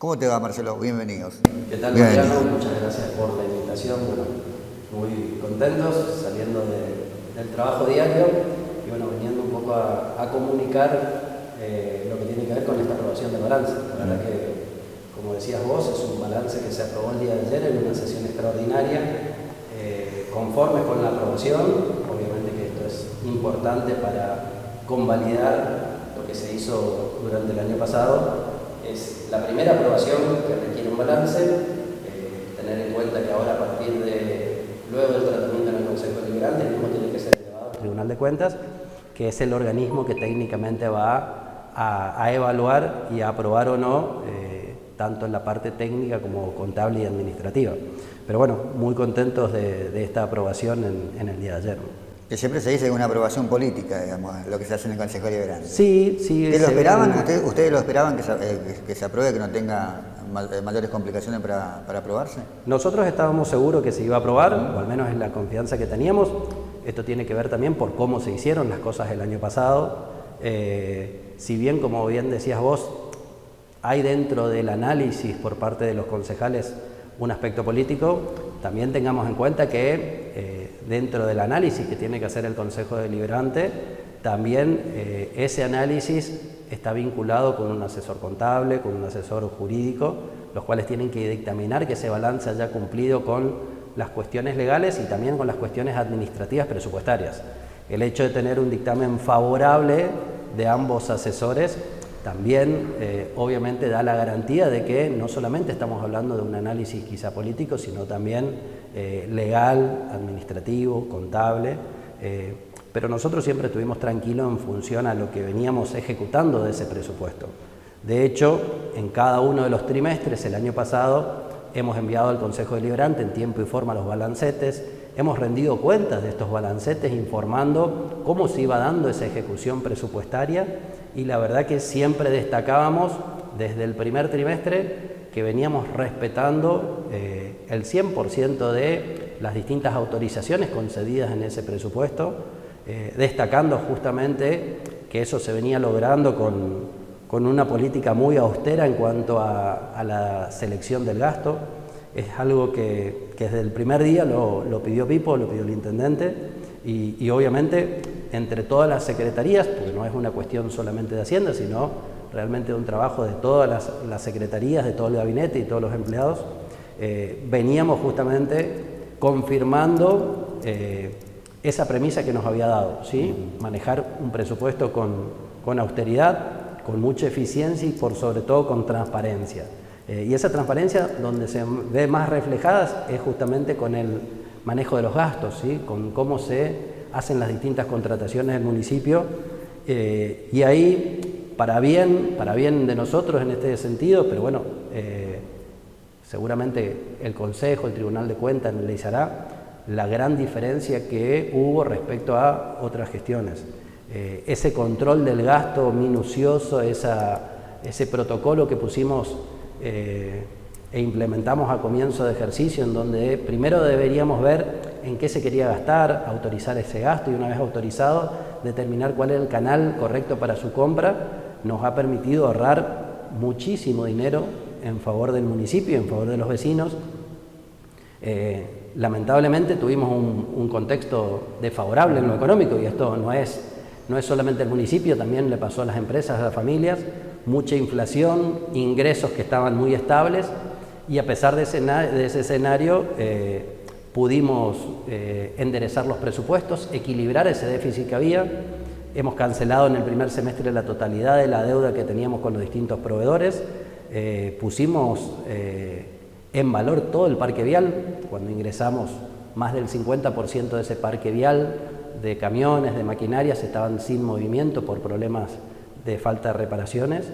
¿Cómo te va, Marcelo? Bienvenidos. ¿Qué tal, Bienvenido. Mariano? Muchas gracias por la invitación. Bueno, muy contentos saliendo del trabajo diario y bueno, viniendo un poco a comunicar lo que tiene que ver con esta aprobación del balance. La verdad que, como decías vos, es un balance que se aprobó el día de ayer en una sesión extraordinaria, conformes con la aprobación. Obviamente que esto es importante para convalidar lo que se hizo durante el año pasado. Es la primera aprobación que requiere un balance, tener en cuenta que ahora luego del tratamiento en el Consejo Deliberante, el mismo tiene que ser elevado al Tribunal de Cuentas, que es el organismo que técnicamente va a evaluar y a aprobar o no, tanto en la parte técnica como contable y administrativa. Pero bueno, muy contentos de esta aprobación en el día de ayer. Que siempre se dice que una aprobación política, digamos, lo que se hace en el Consejo Deliberante. Sí. ¿Ustedes lo esperaban? ¿Ustedes lo esperaban que se apruebe, que no tenga mayores complicaciones para aprobarse? Nosotros estábamos seguros que se iba a aprobar, o al menos es la confianza que teníamos. Esto tiene que ver también por cómo se hicieron las cosas el año pasado. Si bien, como bien decías vos, hay dentro del análisis por parte de los concejales un aspecto político, también tengamos en cuenta que dentro del análisis que tiene que hacer el Consejo Deliberante, también ese análisis está vinculado con un asesor contable, con un asesor jurídico, los cuales tienen que dictaminar que ese balance haya cumplido con las cuestiones legales y también con las cuestiones administrativas presupuestarias. El hecho de tener un dictamen favorable de ambos asesores también obviamente da la garantía de que no solamente estamos hablando de un análisis quizá político, sino también legal, administrativo, contable, pero nosotros siempre estuvimos tranquilos en función a lo que veníamos ejecutando de ese presupuesto. De hecho, en cada uno de los trimestres el año pasado hemos enviado al Consejo Deliberante en tiempo y forma los balancetes, hemos rendido cuentas de estos balancetes informando cómo se iba dando esa ejecución presupuestaria y la verdad que siempre destacábamos desde el primer trimestre que veníamos respetando el 100% de las distintas autorizaciones concedidas en ese presupuesto, destacando justamente que eso se venía logrando con una política muy austera en cuanto a la selección del gasto. Es algo que desde el primer día lo pidió Pipo, lo pidió el intendente y obviamente entre todas las secretarías, porque no es una cuestión solamente de Hacienda, sino realmente de un trabajo de todas las secretarías, de todo el gabinete y todos los empleados, veníamos justamente confirmando esa premisa que nos había dado, ¿sí? Manejar un presupuesto con austeridad, con mucha eficiencia y por sobre todo con transparencia. Y esa transparencia donde se ve más reflejada es justamente con el manejo de los gastos, ¿sí? Con cómo se hacen las distintas contrataciones del municipio y ahí para bien de nosotros en este sentido, pero bueno, seguramente el Consejo, el Tribunal de Cuentas analizará la gran diferencia que hubo respecto a otras gestiones. Ese control del gasto minucioso, ese protocolo que pusimos e implementamos a comienzo de ejercicio, en donde primero deberíamos ver en qué se quería gastar, autorizar ese gasto y una vez autorizado, determinar cuál es el canal correcto para su compra, nos ha permitido ahorrar muchísimo dinero en favor del municipio y en favor de los vecinos. Lamentablemente tuvimos un contexto desfavorable en lo económico y esto no es solamente el municipio, también le pasó a las empresas, a las familias, mucha inflación, ingresos que estaban muy estables y a pesar de ese escenario pudimos enderezar los presupuestos, equilibrar ese déficit que había. Hemos cancelado en el primer semestre la totalidad de la deuda que teníamos con los distintos proveedores, pusimos en valor todo el parque vial, cuando ingresamos más del 50% de ese parque vial de camiones, de maquinarias, estaban sin movimiento por problemas de falta de reparaciones.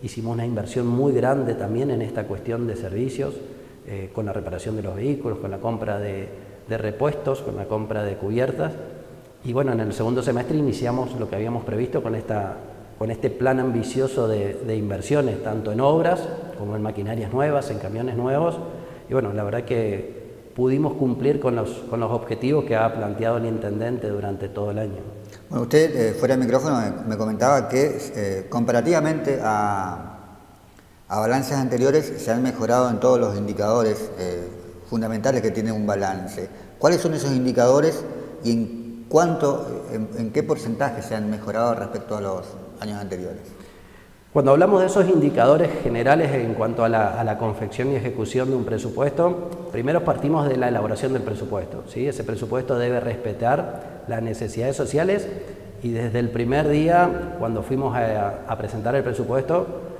Hicimos una inversión muy grande también en esta cuestión de servicios, con la reparación de los vehículos, con la compra de repuestos, con la compra de cubiertas. Y bueno, en el segundo semestre iniciamos lo que habíamos previsto con este plan ambicioso de inversiones, tanto en obras como en maquinarias nuevas, en camiones nuevos. Y bueno, la verdad que pudimos cumplir con los objetivos que ha planteado el intendente durante todo el año. Bueno, usted fuera del micrófono me comentaba que comparativamente a A balances anteriores se han mejorado en todos los indicadores fundamentales que tienen un balance. ¿Cuáles son esos indicadores y en qué porcentaje se han mejorado respecto a los años anteriores? Cuando hablamos de esos indicadores generales en cuanto a la confección y ejecución de un presupuesto, primero partimos de la elaboración del presupuesto, ¿sí? Ese presupuesto debe respetar las necesidades sociales y desde el primer día, cuando fuimos a presentar el presupuesto,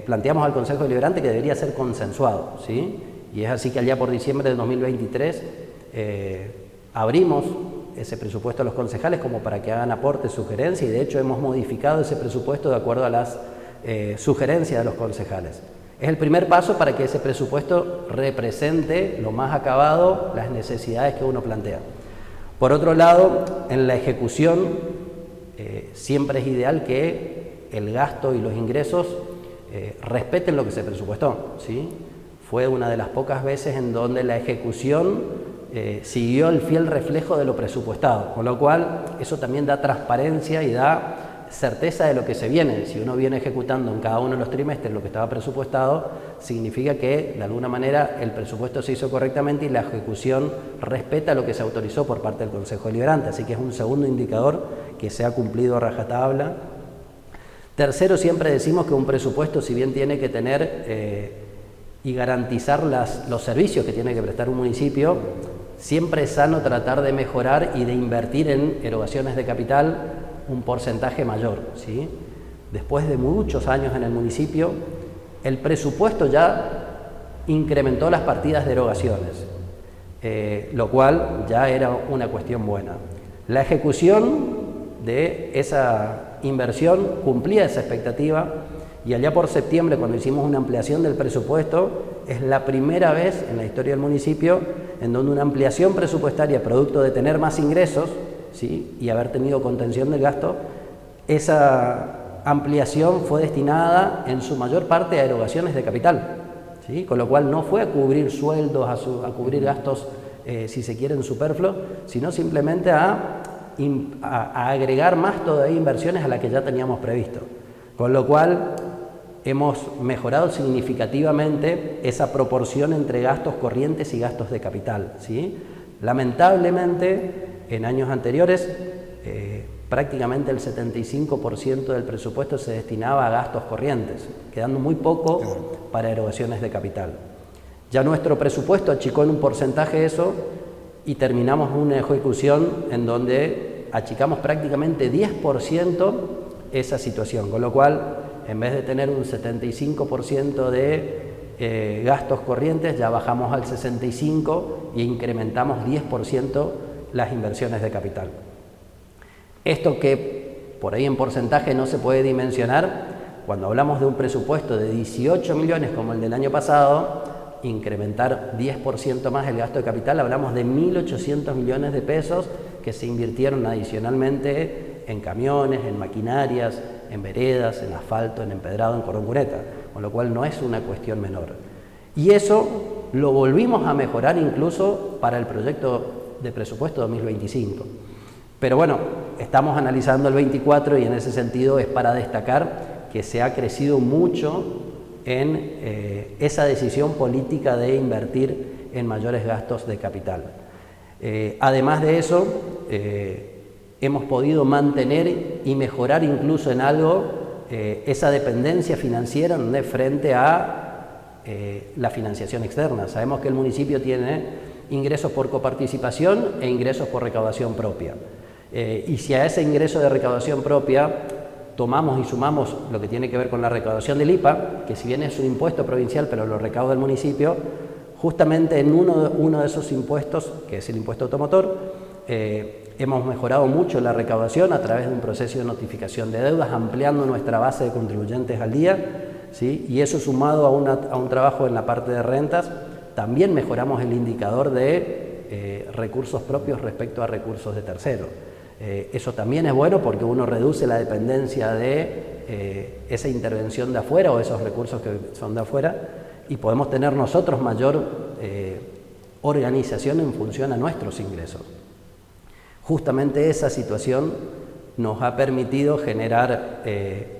planteamos al Consejo Deliberante que debería ser consensuado, ¿sí? Y es así que allá por diciembre de 2023 abrimos ese presupuesto a los concejales como para que hagan aportes, sugerencias, y de hecho hemos modificado ese presupuesto de acuerdo a las sugerencias de los concejales. Es el primer paso para que ese presupuesto represente lo más acabado las necesidades que uno plantea. Por otro lado, en la ejecución siempre es ideal que el gasto y los ingresos respeten lo que se presupuestó, ¿sí? Fue una de las pocas veces en donde la ejecución siguió el fiel reflejo de lo presupuestado, con lo cual eso también da transparencia y da certeza de lo que se viene. Si uno viene ejecutando en cada uno de los trimestres lo que estaba presupuestado, significa que de alguna manera el presupuesto se hizo correctamente y la ejecución respeta lo que se autorizó por parte del Consejo Deliberante, así que es un segundo indicador que se ha cumplido a rajatabla. Tercero, siempre decimos que un presupuesto, si bien tiene que tener y garantizar los servicios que tiene que prestar un municipio, siempre es sano tratar de mejorar y de invertir en erogaciones de capital un porcentaje mayor, ¿sí? Después de muchos años en el municipio, el presupuesto ya incrementó las partidas de erogaciones, lo cual ya era una cuestión buena. La ejecución de esa inversión cumplía esa expectativa y allá por septiembre, cuando hicimos una ampliación del presupuesto, es la primera vez en la historia del municipio en donde una ampliación presupuestaria producto de tener más ingresos, ¿sí? Y haber tenido contención del gasto, esa ampliación fue destinada en su mayor parte a erogaciones de capital, ¿sí? Con lo cual no fue a cubrir sueldos, a cubrir gastos, si se quieren, superfluos, sino simplemente a agregar más todavía inversiones a las que ya teníamos previsto. Con lo cual hemos mejorado significativamente esa proporción entre gastos corrientes y gastos de capital, ¿sí? Lamentablemente, en años anteriores, prácticamente el 75% del presupuesto se destinaba a gastos corrientes, quedando muy poco para erogaciones de capital. Ya nuestro presupuesto achicó en un porcentaje eso y terminamos una ejecución en donde achicamos prácticamente 10% esa situación, con lo cual, en vez de tener un 75% de gastos corrientes, ya bajamos al 65% e incrementamos 10% las inversiones de capital. Esto que por ahí en porcentaje no se puede dimensionar, cuando hablamos de un presupuesto de 18 millones como el del año pasado, incrementar 10% más el gasto de capital, hablamos de 1.800 millones de pesos que se invirtieron adicionalmente en camiones, en maquinarias, en veredas, en asfalto, en empedrado, en cordón cuneta, con lo cual no es una cuestión menor. Y eso lo volvimos a mejorar incluso para el proyecto de presupuesto 2025. Pero bueno, estamos analizando el 24 y en ese sentido es para destacar que se ha crecido mucho en esa decisión política de invertir en mayores gastos de capital. Además de eso, hemos podido mantener y mejorar incluso en algo esa dependencia financiera frente a la financiación externa. Sabemos que el municipio tiene ingresos por coparticipación e ingresos por recaudación propia. Y si a ese ingreso de recaudación propia tomamos y sumamos lo que tiene que ver con la recaudación del IPA, que si bien es un impuesto provincial pero lo recauda el municipio, justamente en uno de esos impuestos, que es el impuesto automotor, hemos mejorado mucho la recaudación a través de un proceso de notificación de deudas, ampliando nuestra base de contribuyentes al día, ¿sí? Y eso sumado a un trabajo en la parte de rentas, también mejoramos el indicador de recursos propios respecto a recursos de terceros. Eso también es bueno porque uno reduce la dependencia de esa intervención de afuera o esos recursos que son de afuera y podemos tener nosotros mayor organización en función a nuestros ingresos. Justamente esa situación nos ha permitido generar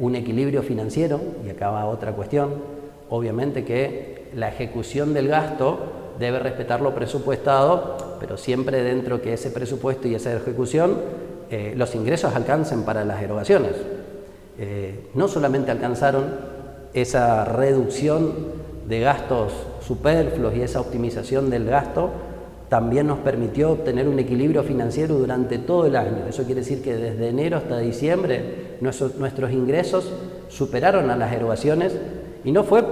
un equilibrio financiero, y acá va otra cuestión. obviamente que la ejecución del gasto debe respetar lo presupuestado, pero siempre dentro que ese presupuesto y esa ejecución los ingresos alcancen para las erogaciones. No solamente alcanzaron esa reducción de gastos superfluos y esa optimización del gasto, también nos permitió obtener un equilibrio financiero durante todo el año. Eso quiere decir que desde enero hasta diciembre nuestros ingresos superaron a las erogaciones, y no fue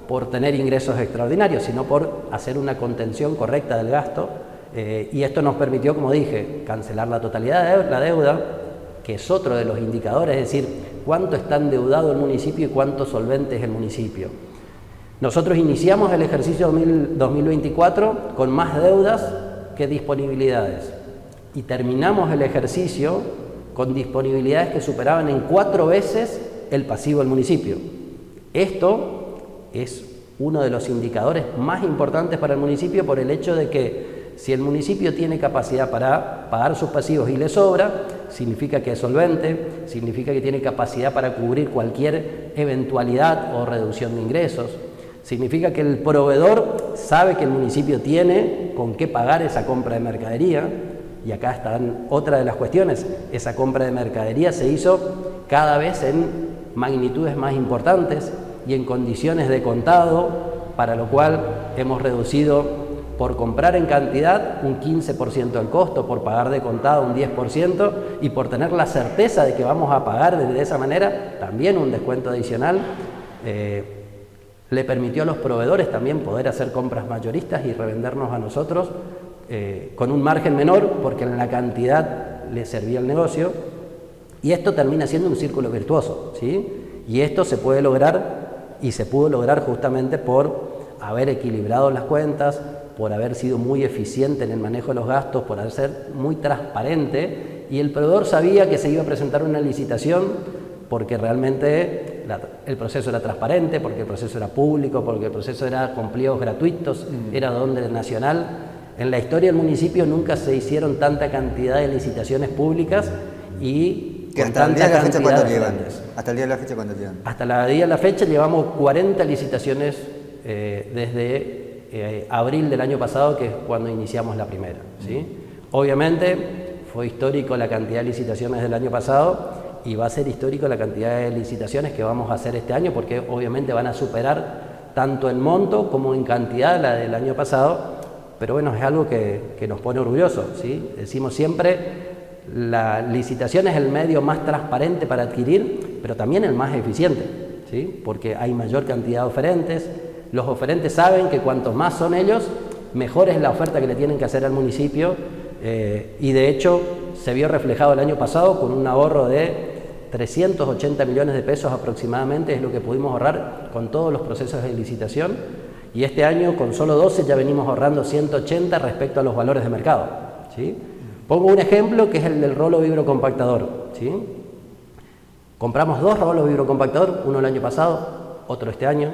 por tener ingresos extraordinarios, sino por hacer una contención correcta del gasto, y esto nos permitió, como dije, cancelar la totalidad de la deuda, que es otro de los indicadores, es decir, cuánto está endeudado el municipio y cuánto solvente es el municipio. Nosotros iniciamos el ejercicio 2024 con más deudas que disponibilidades, y terminamos el ejercicio con disponibilidades que superaban en 4 veces el pasivo del municipio. Esto es uno de los indicadores más importantes para el municipio, por el hecho de que si el municipio tiene capacidad para pagar sus pasivos y le sobra, significa que es solvente, significa que tiene capacidad para cubrir cualquier eventualidad o reducción de ingresos, significa que el proveedor sabe que el municipio tiene con qué pagar esa compra de mercadería. Y acá están otra de las cuestiones: esa compra de mercadería se hizo cada vez en magnitudes más importantes y en condiciones de contado, para lo cual hemos reducido por comprar en cantidad un 15% del costo, por pagar de contado un 10%, y por tener la certeza de que vamos a pagar de esa manera también un descuento adicional. Le permitió a los proveedores también poder hacer compras mayoristas y revendernos a nosotros con un margen menor, porque en la cantidad le servía el negocio, y esto termina siendo un círculo virtuoso, ¿sí? Y esto se puede lograr, y se pudo lograr justamente por haber equilibrado las cuentas, por haber sido muy eficiente en el manejo de los gastos, por haber sido muy transparente, y el proveedor sabía que se iba a presentar una licitación porque realmente el proceso era transparente, porque el proceso era público, porque el proceso era con pliegos gratuitos, era de orden nacional. En la historia del municipio nunca se hicieron tanta cantidad de licitaciones públicas y que con hasta el día de la fecha, ¿cuánto llevan? Hasta el día de la fecha, ¿cuánto llevan? Hasta el día de la fecha llevamos 40 licitaciones desde abril del año pasado, que es cuando iniciamos la primera, ¿sí? Obviamente fue histórico la cantidad de licitaciones del año pasado, y va a ser histórico la cantidad de licitaciones que vamos a hacer este año, porque obviamente van a superar tanto en monto como en cantidad la del año pasado. Pero bueno, es algo que nos pone orgullosos, ¿sí? Decimos siempre, la licitación es el medio más transparente para adquirir, pero también el más eficiente, ¿sí? Porque hay mayor cantidad de oferentes. Los oferentes saben que cuantos más son ellos, mejor es la oferta que le tienen que hacer al municipio, y de hecho se vio reflejado el año pasado con un ahorro de 380 millones de pesos aproximadamente, es lo que pudimos ahorrar con todos los procesos de licitación, y este año con solo 12 ya venimos ahorrando 180 respecto a los valores de mercado, ¿sí? Pongo un ejemplo que es el del rolo vibrocompactador, ¿sí? Compramos 2 rolos vibrocompactador, uno el año pasado, otro este año.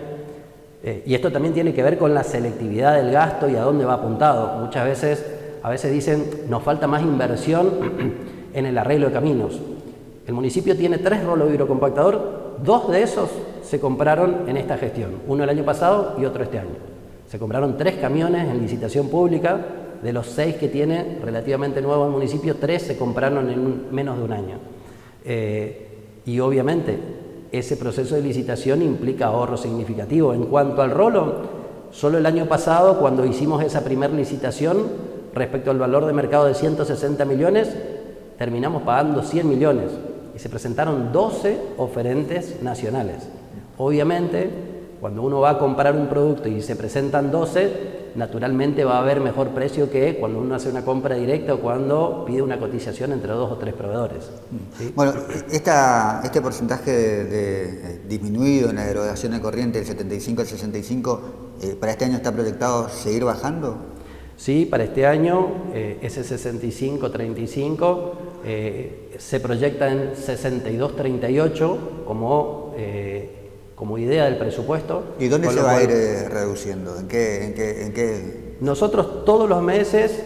Y esto también tiene que ver con la selectividad del gasto y a dónde va apuntado. Muchas veces, a veces dicen, nos falta más inversión en el arreglo de caminos. El municipio tiene 3 rolos vibrocompactador, 2 de esos se compraron en esta gestión, uno el año pasado y otro este año. Se compraron 3 camiones en licitación pública, de los 6 que tiene relativamente nuevo el municipio, 3 se compraron en menos de un año. Y obviamente ese proceso de licitación implica ahorro significativo. En cuanto al rolo, solo el año pasado, cuando hicimos esa primera licitación, respecto al valor de mercado de 160 millones, terminamos pagando 100 millones y se presentaron 12 oferentes nacionales. Obviamente, cuando uno va a comprar un producto y se presentan 12, naturalmente va a haber mejor precio que cuando uno hace una compra directa o cuando pide una cotización entre 2 o 3 proveedores, ¿sí? Bueno, este porcentaje disminuido en la erogación de corriente del 75 al 65, ¿para este año está proyectado seguir bajando? Sí, para este año ese 65-35 se proyecta en 62-38 como idea del presupuesto. ¿Y dónde se va a ir reduciendo? ¿En qué? Nosotros todos los meses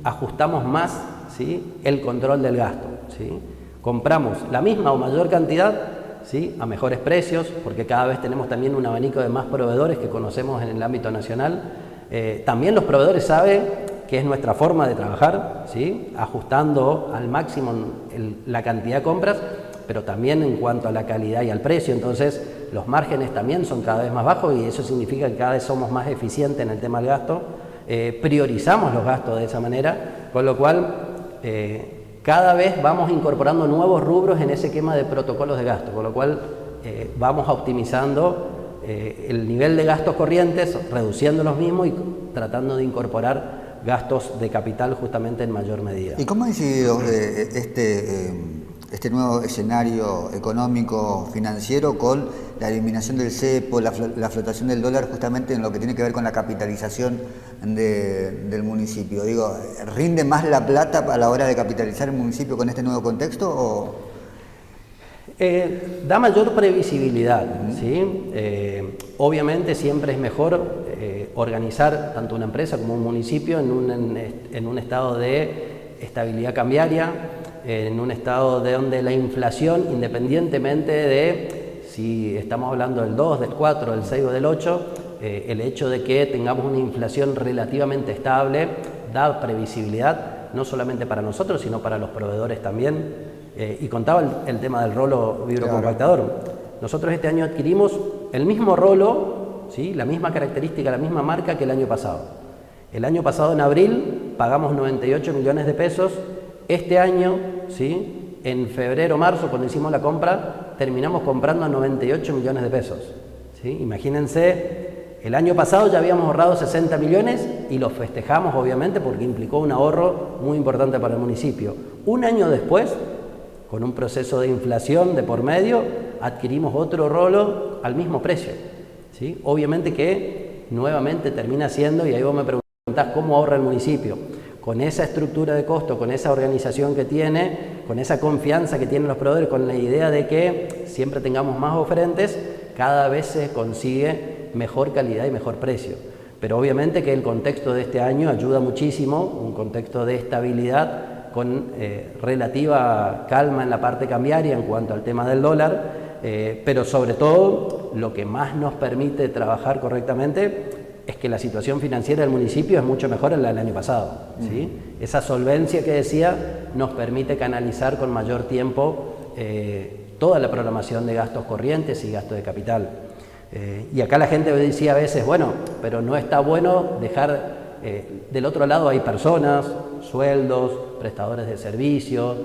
ajustamos más, ¿sí?, el control del gasto, ¿sí? Compramos la misma o mayor cantidad ¿sí?, a mejores precios, porque cada vez tenemos también un abanico de más proveedores que conocemos en el ámbito nacional. También los proveedores saben que es nuestra forma de trabajar, ¿sí?, ajustando al máximo la cantidad de compras, pero también en cuanto a la calidad y al precio. Entonces los márgenes también son cada vez más bajos y eso significa que cada vez somos más eficientes en el tema del gasto. Priorizamos los gastos de esa manera, con lo cual cada vez vamos incorporando nuevos rubros en ese esquema de protocolos de gasto, con lo cual vamos optimizando el nivel de gastos corrientes, reduciendo los mismos y tratando de incorporar gastos de capital justamente en mayor medida. ¿Y cómo ha incidido este nuevo escenario económico financiero con la eliminación del cepo, la flotación del dólar, justamente en lo que tiene que ver con la capitalización del municipio? Digo, ¿rinde más la plata a la hora de capitalizar el municipio con este nuevo contexto o...? Da mayor previsibilidad, ¿sí? Obviamente siempre es mejor organizar tanto una empresa como un municipio en un estado de estabilidad cambiaria, en un estado de donde la inflación, independientemente de si estamos hablando del 2, del 4, del 6 o del 8, el hecho de que tengamos una inflación relativamente estable da previsibilidad, no solamente para nosotros, sino para los proveedores también. Y contaba el tema del rolo vibrocompactador. Claro. Nosotros este año adquirimos el mismo rolo, ¿sí?, la misma característica, la misma marca que el año pasado. El año pasado en abril pagamos 98 millones de pesos. Este año, ¿sí?, en febrero, marzo, cuando hicimos la compra, terminamos comprando 98 millones de pesos. ¿Sí? Imagínense, el año pasado ya habíamos ahorrado 60 millones y los festejamos obviamente porque implicó un ahorro muy importante para el municipio. Un año después, con un proceso de inflación de por medio, adquirimos otro rolo al mismo precio, ¿sí? Obviamente que nuevamente termina siendo, y ahí vos me preguntás cómo ahorra el municipio, con esa estructura de costo, con esa organización que tiene, con esa confianza que tienen los proveedores, con la idea de que siempre tengamos más oferentes, cada vez se consigue mejor calidad y mejor precio. Pero obviamente que el contexto de este año ayuda muchísimo, un contexto de estabilidad, con relativa calma en la parte cambiaria en cuanto al tema del dólar, pero sobre todo lo que más nos permite trabajar correctamente es que la situación financiera del municipio es mucho mejor que la del año pasado, ¿sí? Esa solvencia que decía nos permite canalizar con mayor tiempo toda la programación de gastos corrientes y gastos de capital. Y acá la gente decía a veces, bueno, pero no está bueno dejar... del otro lado hay personas, sueldos, prestadores de servicios,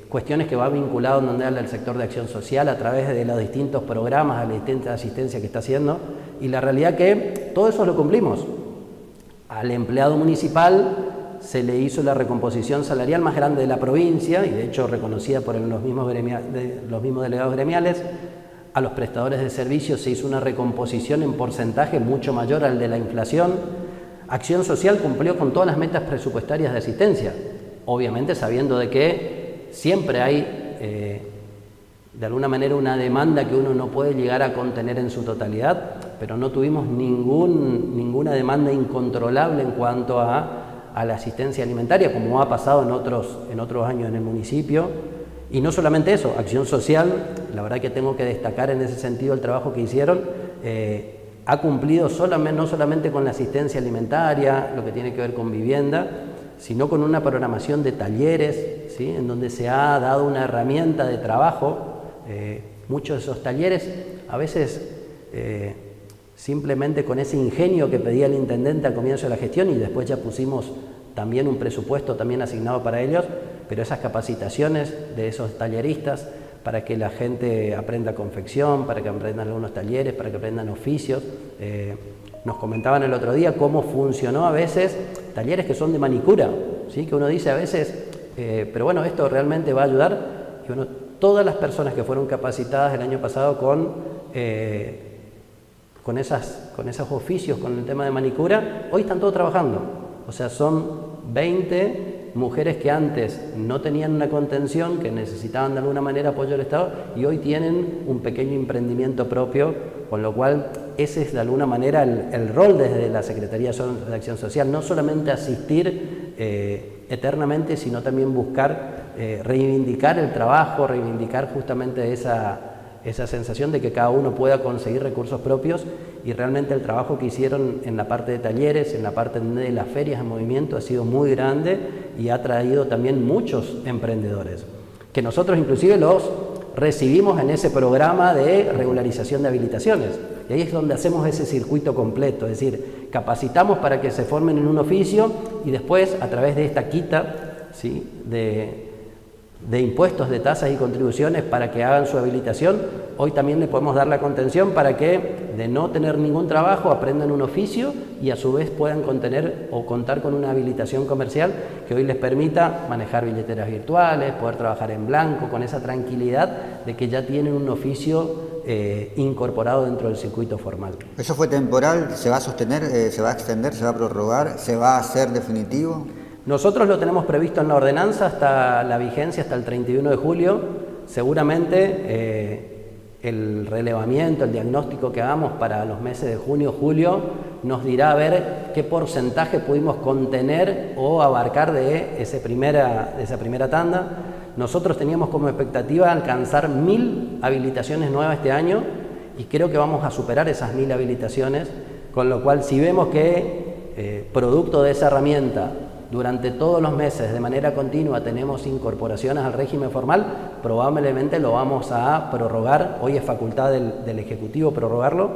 cuestiones que van vinculadas donde habla el sector de acción social a través de los distintos programas, a la distinta asistencia que está haciendo, y la realidad que todo eso lo cumplimos. Al empleado municipal se le hizo la recomposición salarial más grande de la provincia, y de hecho reconocida por los mismos delegados gremiales. A los prestadores de servicios se hizo una recomposición en porcentaje mucho mayor al de la inflación. Acción Social cumplió con todas las metas presupuestarias de asistencia, obviamente sabiendo de que siempre hay, de alguna manera, una demanda que uno no puede llegar a contener en su totalidad, pero no tuvimos ninguna demanda incontrolable en cuanto a la asistencia alimentaria, como ha pasado en otros años en el municipio. Y no solamente eso, Acción Social, la verdad que tengo que destacar en ese sentido el trabajo que hicieron, ha cumplido no solamente con la asistencia alimentaria, lo que tiene que ver con vivienda, sino con una programación de talleres, ¿sí?, en donde se ha dado una herramienta de trabajo. Muchos de esos talleres, a veces simplemente con ese ingenio que pedía el intendente al comienzo de la gestión, y después ya pusimos también un presupuesto también asignado para ellos, pero esas capacitaciones de esos talleristas, para que la gente aprenda confección, para que aprendan algunos talleres, para que aprendan oficios. Nos comentaban el otro día cómo funcionó a veces talleres que son de manicura, ¿sí?, que uno dice a veces, pero bueno, esto realmente va a ayudar. Y bueno, todas las personas que fueron capacitadas el año pasado con esos oficios, con el tema de manicura, hoy están todos trabajando. O sea, son 20 mujeres que antes no tenían una contención, que necesitaban de alguna manera apoyo del Estado, y hoy tienen un pequeño emprendimiento propio, con lo cual ese es de alguna manera el rol desde la Secretaría de Acción Social, no solamente asistir eternamente, sino también buscar reivindicar el trabajo, reivindicar justamente esa esa sensación de que cada uno pueda conseguir recursos propios, y realmente el trabajo que hicieron en la parte de talleres, en la parte de las ferias en movimiento ha sido muy grande y ha traído también muchos emprendedores, que nosotros inclusive los recibimos en ese programa de regularización de habilitaciones. Y ahí es donde hacemos ese circuito completo, es decir, capacitamos para que se formen en un oficio y después a través de esta quita, ¿sí?, de impuestos, de tasas y contribuciones para que hagan su habilitación, hoy también le podemos dar la contención para que de no tener ningún trabajo aprendan un oficio y a su vez puedan contener o contar con una habilitación comercial que hoy les permita manejar billeteras virtuales, poder trabajar en blanco, con esa tranquilidad de que ya tienen un oficio incorporado dentro del circuito formal. ¿Eso fue temporal? ¿Se va a sostener? ¿Se va a extender? ¿Se va a prorrogar? ¿Se va a hacer definitivo? Nosotros lo tenemos previsto en la ordenanza hasta la vigencia, hasta el 31 de julio. Seguramente el relevamiento, el diagnóstico que hagamos para los meses de junio, julio, nos dirá a ver qué porcentaje pudimos contener o abarcar de esa primera tanda. Nosotros teníamos como expectativa alcanzar 1000 habilitaciones nuevas este año y creo que vamos a superar esas 1000 habilitaciones, con lo cual si vemos que producto de esa herramienta durante todos los meses de manera continua tenemos incorporaciones al régimen formal, probablemente lo vamos a prorrogar. Hoy es facultad del Ejecutivo prorrogarlo.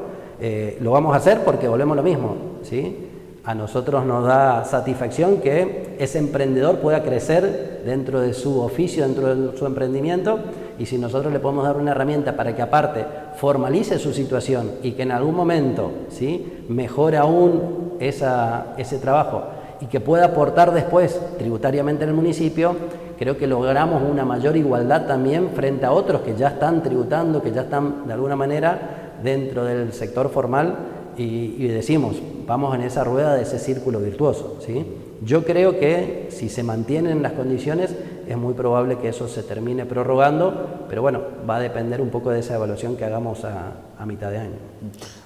Lo vamos a hacer porque volvemos a lo mismo, ¿sí? A nosotros nos da satisfacción que ese emprendedor pueda crecer dentro de su oficio, dentro de su emprendimiento, y si nosotros le podemos dar una herramienta para que aparte formalice su situación y que en algún momento, ¿sí?, mejore aún ese trabajo y que pueda aportar después tributariamente en el municipio, creo que logramos una mayor igualdad también frente a otros que ya están tributando, que ya están de alguna manera dentro del sector formal, y decimos, vamos en esa rueda de ese círculo virtuoso, ¿sí? Yo creo que si se mantienen las condiciones es muy probable que eso se termine prorrogando, pero bueno, va a depender un poco de esa evaluación que hagamos a mitad de año.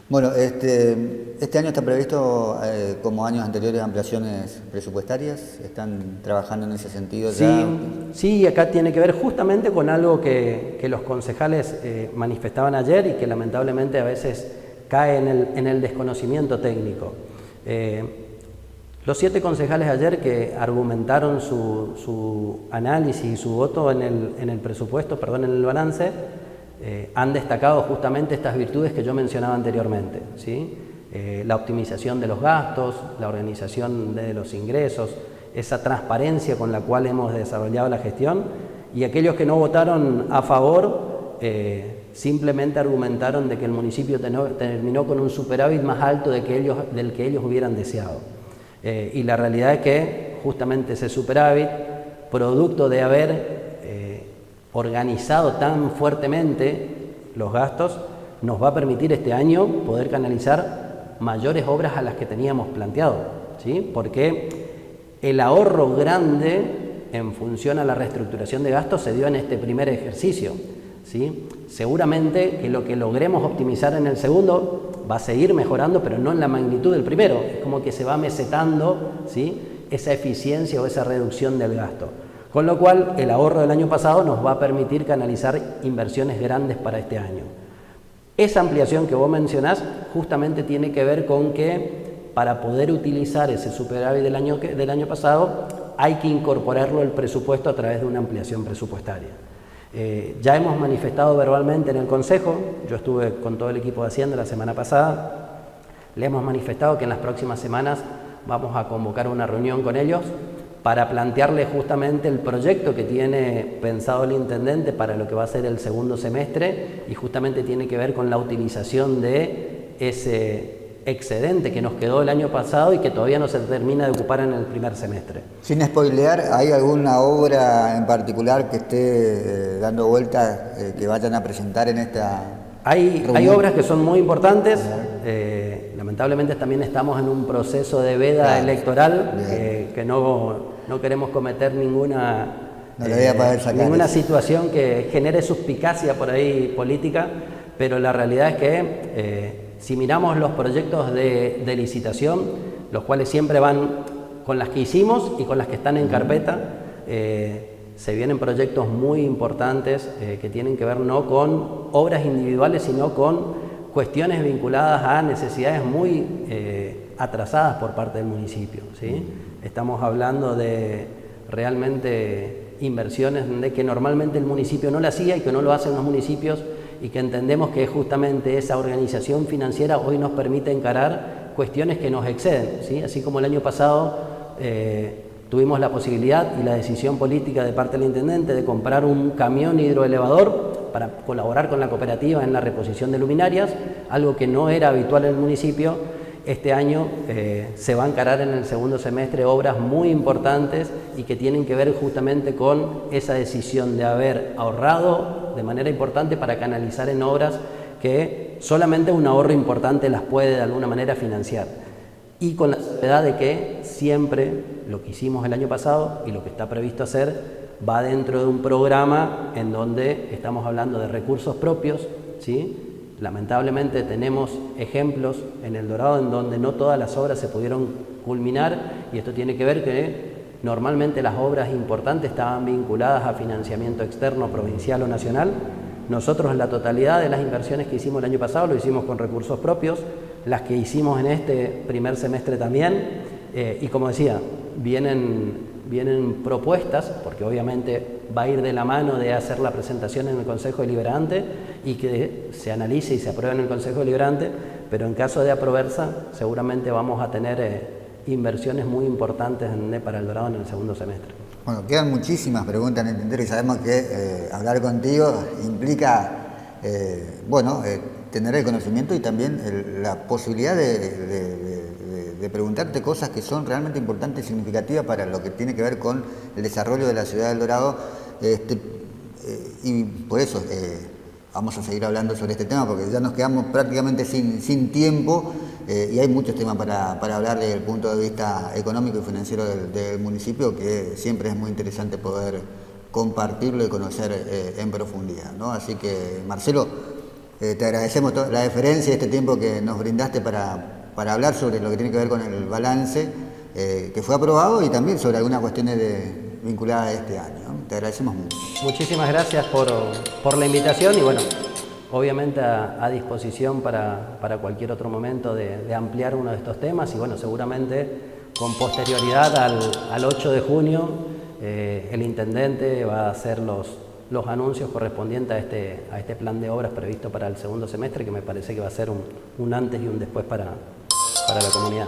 Bueno, este año está previsto, como años anteriores, ampliaciones presupuestarias. ¿Están trabajando en ese sentido ya? Sí, acá tiene que ver justamente con algo que los concejales manifestaban ayer y que lamentablemente a veces cae en el desconocimiento técnico. Los 7 concejales ayer que argumentaron su análisis y su voto en el presupuesto, perdón, en el balance, han destacado justamente estas virtudes que yo mencionaba anteriormente, ¿sí? La optimización de los gastos, la organización de los ingresos, esa transparencia con la cual hemos desarrollado la gestión, y aquellos que no votaron a favor simplemente argumentaron de que el municipio terminó con un superávit más alto del que ellos hubieran deseado. Y la realidad es que justamente ese superávit, producto de haber organizado tan fuertemente los gastos, nos va a permitir este año poder canalizar mayores obras a las que teníamos planteado, ¿sí? Porque el ahorro grande en función a la reestructuración de gastos se dio en este primer ejercicio, ¿sí? Seguramente que lo que logremos optimizar en el segundo va a seguir mejorando, pero no en la magnitud del primero. Es como que se va mesetando, ¿sí?, esa eficiencia o esa reducción del gasto. Con lo cual, el ahorro del año pasado nos va a permitir canalizar inversiones grandes para este año. Esa ampliación que vos mencionás justamente tiene que ver con que para poder utilizar ese superávit del año pasado hay que incorporarlo al presupuesto a través de una ampliación presupuestaria. Ya hemos manifestado verbalmente en el Consejo, yo estuve con todo el equipo de Hacienda la semana pasada, le hemos manifestado que en las próximas semanas vamos a convocar una reunión con ellos para plantearle justamente el proyecto que tiene pensado el intendente para lo que va a ser el segundo semestre, y justamente tiene que ver con la utilización de ese excedente que nos quedó el año pasado y que todavía no se termina de ocupar en el primer semestre. Sin spoilear, ¿hay alguna obra en particular que esté dando vueltas que vayan a presentar en esta reunión? Hay obras que son muy importantes. Lamentablemente también estamos en un proceso de veda electoral que no queremos cometer ninguna situación que genere suspicacia por ahí política, pero la realidad es que si miramos los proyectos de licitación, los cuales siempre van con las que hicimos y con las que están en carpeta, se vienen proyectos muy importantes que tienen que ver no con obras individuales, sino con cuestiones vinculadas a necesidades muy atrasadas por parte del municipio, ¿sí? Estamos hablando de realmente inversiones de que normalmente el municipio no la hacía y que no lo hacen los municipios, y que entendemos que justamente esa organización financiera hoy nos permite encarar cuestiones que nos exceden, ¿sí? Así como el año pasado tuvimos la posibilidad y la decisión política de parte del intendente de comprar un camión hidroelevador para colaborar con la cooperativa en la reposición de luminarias, algo que no era habitual en el municipio. Este año se va a encarar en el segundo semestre obras muy importantes y que tienen que ver justamente con esa decisión de haber ahorrado de manera importante para canalizar en obras que solamente un ahorro importante las puede de alguna manera financiar. Y con la salvedad de que siempre lo que hicimos el año pasado y lo que está previsto hacer va dentro de un programa en donde estamos hablando de recursos propios, ¿sí? Lamentablemente tenemos ejemplos en El Dorado en donde no todas las obras se pudieron culminar, y esto tiene que ver que normalmente las obras importantes estaban vinculadas a financiamiento externo, provincial o nacional. Nosotros la totalidad de las inversiones que hicimos el año pasado lo hicimos con recursos propios, las que hicimos en este primer semestre también, y como decía, vienen propuestas, porque obviamente va a ir de la mano de hacer la presentación en el Consejo Deliberante y que se analice y se apruebe en el Consejo Deliberante, pero en caso de aprobarse seguramente vamos a tener inversiones muy importantes para El Dorado en el segundo semestre. Bueno, quedan muchísimas preguntas en el tintero y sabemos que hablar contigo implica tener el conocimiento y también la posibilidad de preguntarte cosas que son realmente importantes y significativas para lo que tiene que ver con el desarrollo de la ciudad de El Dorado. Y por eso vamos a seguir hablando sobre este tema, porque ya nos quedamos prácticamente sin tiempo y hay muchos temas para hablar desde el punto de vista económico y financiero del municipio, que siempre es muy interesante poder compartirlo y conocer en profundidad, ¿no? Así que, Marcelo, te agradecemos la deferencia y este tiempo que nos brindaste para hablar sobre lo que tiene que ver con el balance que fue aprobado y también sobre algunas cuestiones vinculadas a este año, ¿no? Te agradecemos mucho. Muchísimas gracias por la invitación y bueno, obviamente a disposición para cualquier otro momento de ampliar uno de estos temas, y bueno, seguramente con posterioridad al 8 de junio el intendente va a hacer los anuncios correspondientes a este plan de obras previsto para el segundo semestre, que me parece que va a ser un antes y un después para la comunidad.